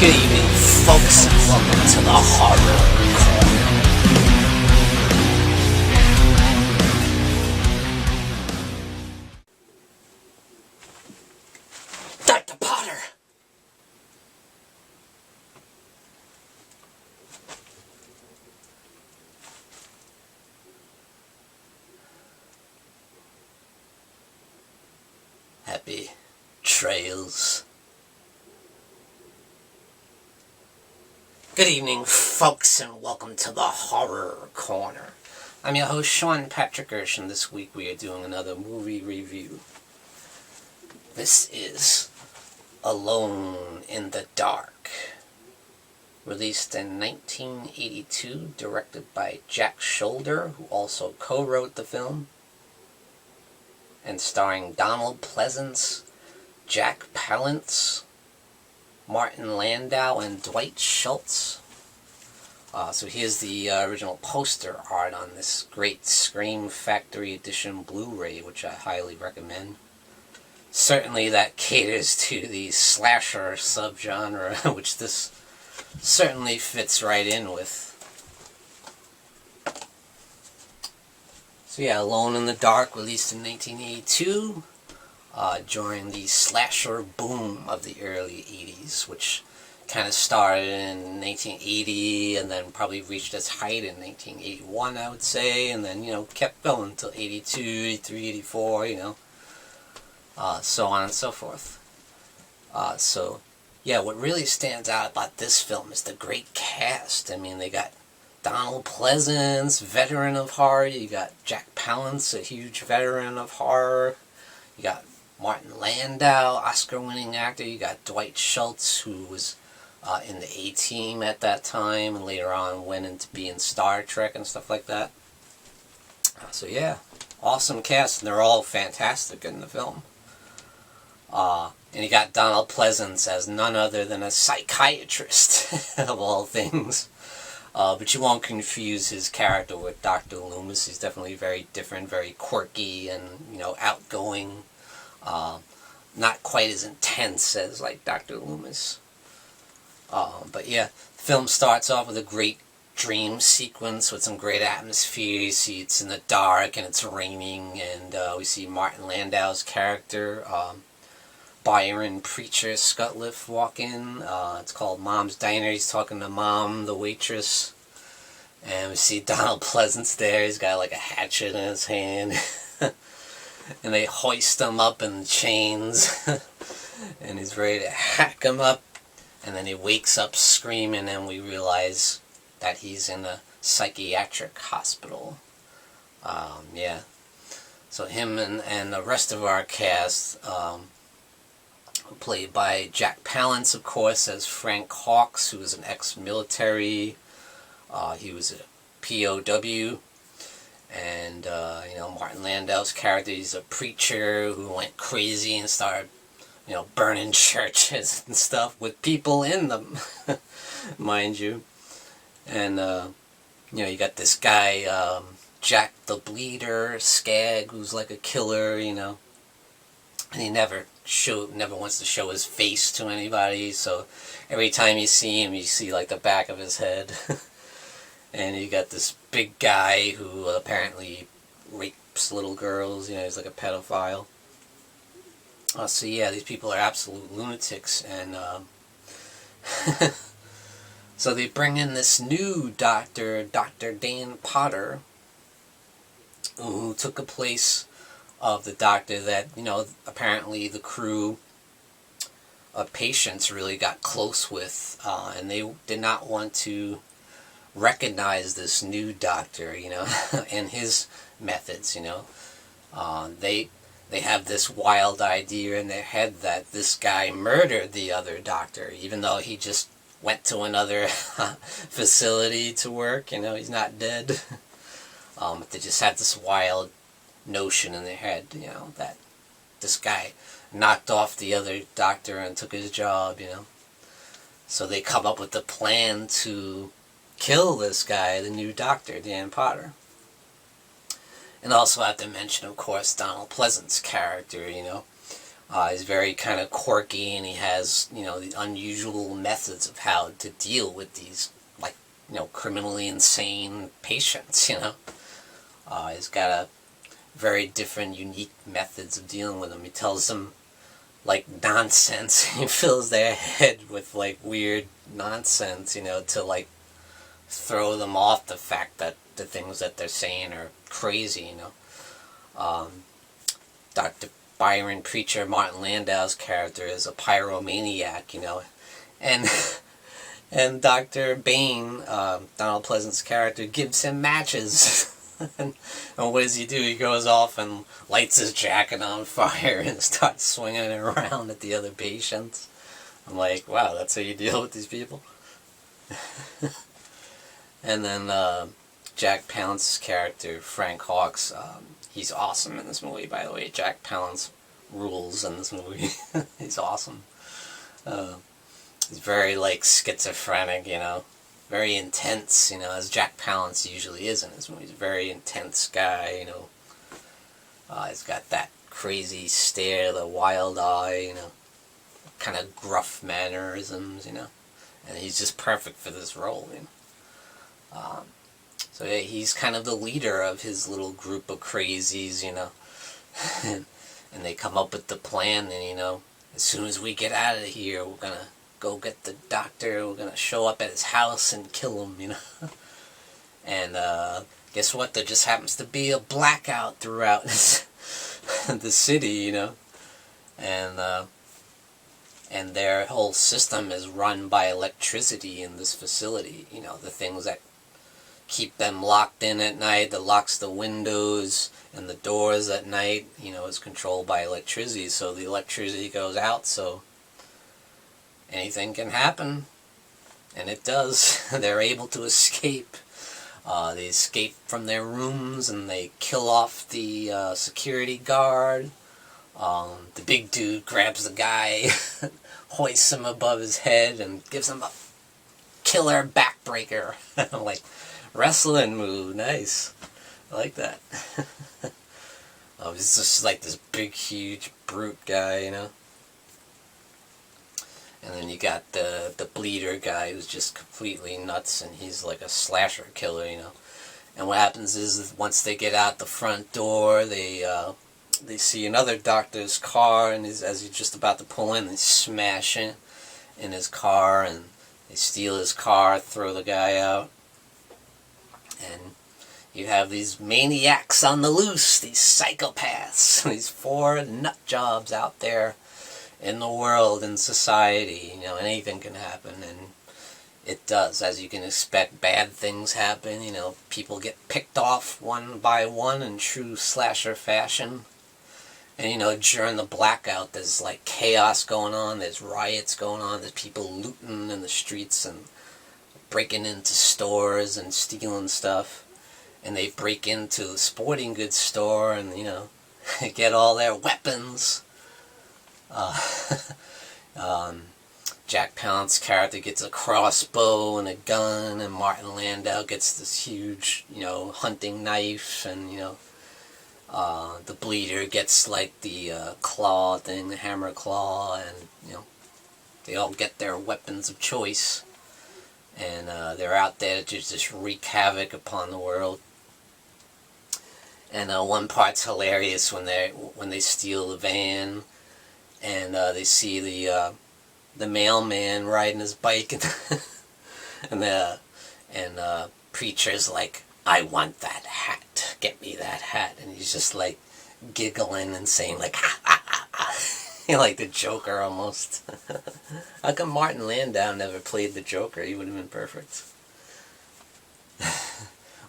Good evening, folks, and welcome to the Horror Corner. Dr. Potter! Happy trails. Good evening, folks, and welcome to the Horror Corner. I'm your host, Sean Patrick Erschen. This week we are doing another movie review. This is Alone in the Dark. Released in 1982, directed by Jack Sholder, who also co-wrote the film, and starring Pleasence, Jack Palance, Martin Landau, and Dwight Schultz. So here's the original poster art on this great Scream Factory Edition Blu-ray, which I highly recommend. Certainly that caters to the slasher subgenre, which this certainly fits right in with. So yeah, Alone in the Dark, released in 1982. During the slasher boom of the early 80s, which kind of started in 1980 and then probably reached its height in 1981, I would say, and then, kept going until 82, 83, 84, so on and so forth. So, yeah, what really stands out about this film is the great cast. I mean, they got Pleasence, veteran of horror. You got Jack Palance, a huge veteran of horror. You got Martin Landau, Oscar-winning actor. You got Dwight Schultz, who was in the A-Team at that time, and later on went into being Star Trek and stuff like that. So yeah, awesome cast, and they're all fantastic in the film. And you got Pleasence as none other than a psychiatrist, of all things. But you won't confuse his character with Dr. Loomis. He's definitely very different, very quirky, and, outgoing. Not quite as intense as like Dr. Loomis. But yeah, the film starts off with a great dream sequence with some great atmosphere. You see it's in the dark and it's raining, and we see Martin Landau's character, Byron Preacher Scutliffe, walk in. It's called Mom's Diner. He's talking to Mom, the waitress. And we see Pleasence there. He's got like a hatchet in his hand. And they hoist him up in chains, and he's ready to hack him up, and then he wakes up screaming, and we realize that he's in a psychiatric hospital. Yeah. So him and the rest of our cast, played by Jack Palance, of course, as Frank Hawks, who was an ex-military. He was a POW. And, Martin Landau's character, he's a preacher who went crazy and started, burning churches and stuff with people in them, mind you. And, you got this guy, Jack the Bleeder, Skag, who's like a killer, and he never wants to show his face to anybody, so every time you see him, you see, like, the back of his head. And you got this big guy who apparently rapes little girls. He's like a pedophile. So yeah, these people are absolute lunatics. And so they bring in this new doctor, Dr. Dan Potter, who took the place of the doctor that, apparently the crew of patients really got close with. And they did not want to recognize this new doctor, and his methods, They have this wild idea in their head that this guy murdered the other doctor, even though he just went to another facility to work, he's not dead. But they just had this wild notion in their head, that this guy knocked off the other doctor and took his job, So they come up with the plan to kill this guy, the new doctor, Dan Potter. And also have to mention, of course, Pleasence's character, He's very kind of quirky, and he has, you know, the unusual methods of how to deal with these, like, you know, criminally insane patients, you know. He's got a very different, unique methods of dealing with them. He tells them, like, nonsense. He fills their head with, like, weird nonsense, you know, to, like, throw them off the fact that the things that they're saying are crazy, you know. Dr. Byron Preacher, Martin Landau's character, is a pyromaniac, you know, and and Dr. Bane, Donald Pleasence's character, gives him matches. And what does he do? He goes off and lights his jacket on fire and starts swinging it around at the other patients. I'm like, wow, that's how you deal with these people? And then Jack Palance's character, Frank Hawks, he's awesome in this movie, by the way. Jack Palance rules in this movie. He's awesome. He's very, like, schizophrenic, you know. Very intense, you know, as Jack Palance usually is in his movies. He's a very intense guy, you know. He's got that crazy stare, the wild eye, you know. Kind of gruff mannerisms, you know. And he's just perfect for this role, you know. So yeah, he's kind of the leader of his little group of crazies, you know. And they come up with the plan, and, you know, as soon as we get out of here, we're gonna go get the doctor, we're gonna show up at his house and kill him, you know. And guess what? There just happens to be a blackout throughout the city, you know. And their whole system is run by electricity in this facility, you know, the things that keep them locked in at night, that locks the windows and the doors at night, you know, is controlled by electricity. So the electricity goes out, so anything can happen, and it does. They're able to escape. They escape from their rooms, and they kill off the security guard. The big dude grabs the guy, hoists him above his head, and gives him a killer backbreaker. I'm like, wrestling move, nice. I like that. He's just like this big, huge brute guy, you know. And then you got the bleeder guy who's just completely nuts, and he's like a slasher killer, you know. And what happens is once they get out the front door, they see another doctor's car, and as he's just about to pull in, they smash in his car, and they steal his car, throw the guy out. And you have these maniacs on the loose, these psychopaths, these 4 nut jobs out there in the world, in society. You know, anything can happen, and it does. As you can expect, bad things happen. You know, people get picked off one by one in true slasher fashion. And, you know, during the blackout, there's, like, chaos going on, there's riots going on, there's people looting in the streets and breaking into stores and stealing stuff. And they break into the sporting goods store and, you know, get all their weapons. Jack Palance's character gets a crossbow and a gun, and Martin Landau gets this huge, you know, hunting knife, and, you know, the bleeder gets, like, the claw thing, the hammer claw, and, you know, they all get their weapons of choice. And they're out there to just wreak havoc upon the world. And one part's hilarious when they steal the van, and they see the mailman riding his bike, and Preacher's like, "I want that hat. Get me that hat." And he's just like giggling and saying like, "Ha ha ha ha." Like the Joker almost. How come Martin Landau never played the Joker? He would have been perfect.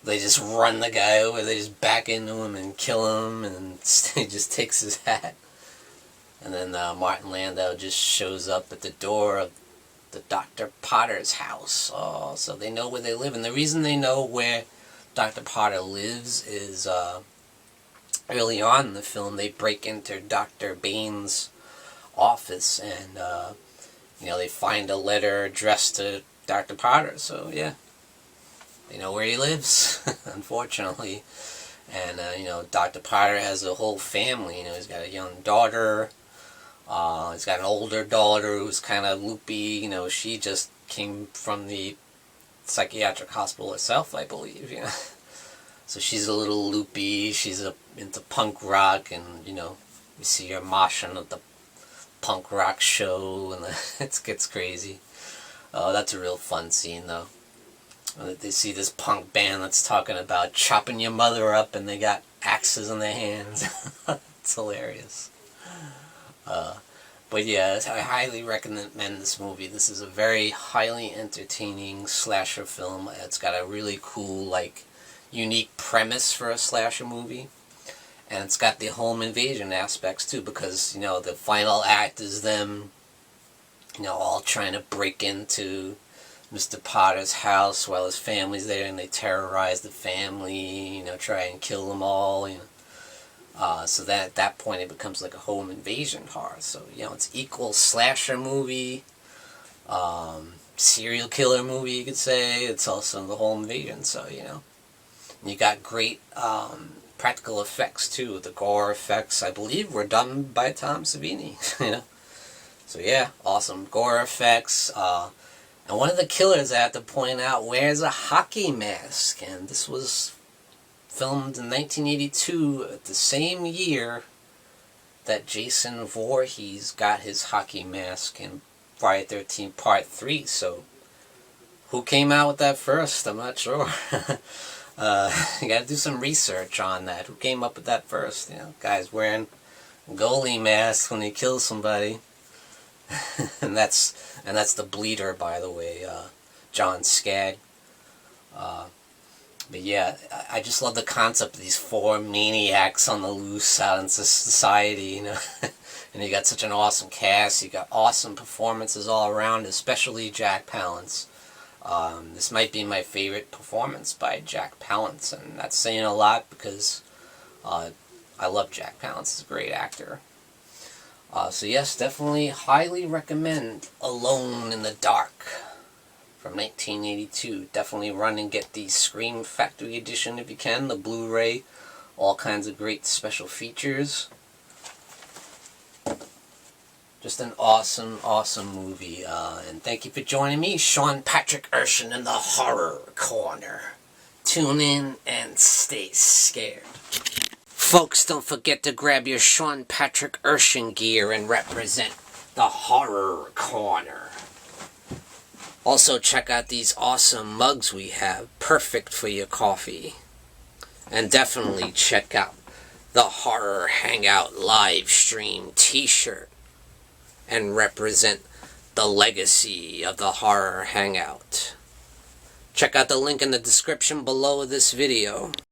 They just run the guy over, they just back into him and kill him, and he just takes his hat. And then Martin Landau just shows up at the door of the Dr. Potter's house. Oh, so they know where they live. And the reason they know where Dr. Potter lives is early on in the film, they break into Dr. Bane's office, and you know, they find a letter addressed to Dr. Potter. So yeah, they know where he lives, unfortunately. And you know, Dr. Potter has a whole family. You know, he's got a young daughter, He's got an older daughter who's kind of loopy. You know, she just came from the psychiatric hospital herself, I believe. You know, so she's a little loopy. She's into punk rock, and you know, we see her moshing at the punk rock show, and it gets crazy. That's a real fun scene, though. They see this punk band that's talking about chopping your mother up, and they got axes in their hands. It's hilarious. But yeah, I highly recommend this movie. This is a very highly entertaining slasher film. It's got a really cool, like, unique premise for a slasher movie. And it's got the home invasion aspects, too, because, you know, the final act is them, you know, all trying to break into Mr. Potter's house while his family's there, and they terrorize the family, you know, try and kill them all, you know. So that at that point it becomes like a home invasion horror. So, you know, it's equal slasher movie, serial killer movie, you could say. It's also the home invasion, so, you know. You got great practical effects, too. The gore effects, I believe, were done by Tom Savini, you know. So, yeah, awesome gore effects. And one of the killers, I have to point out, wears a hockey mask. And this was filmed in 1982, the same year that Jason Voorhees got his hockey mask in Friday the 13th Part 3. So, who came out with that first? I'm not sure. You gotta do some research on that. Who came up with that first? You know, guys wearing a goalie mask when they kill somebody. and that's the bleeder, by the way, John Skagg. But yeah, I just love the concept of these four maniacs on the loose out in society, you know. And you got such an awesome cast. You got awesome performances all around, especially Jack Palance. This might be my favorite performance by Jack Palance, and that's saying a lot because I love Jack Palance. He's a great actor. So yes, definitely highly recommend Alone in the Dark from 1982. Definitely run and get the Scream Factory Edition if you can, the Blu-ray. All kinds of great special features. Just an awesome, awesome movie. And thank you for joining me, Sean Patrick Erschen, in the Horror Corner. Tune in and stay scared. Folks, don't forget to grab your Sean Patrick Erschen gear and represent the Horror Corner. Also, check out these awesome mugs we have, perfect for your coffee. And definitely check out the Horror Hangout live stream t-shirt and represent the legacy of the Horror Hangout. Check out the link in the description below this video.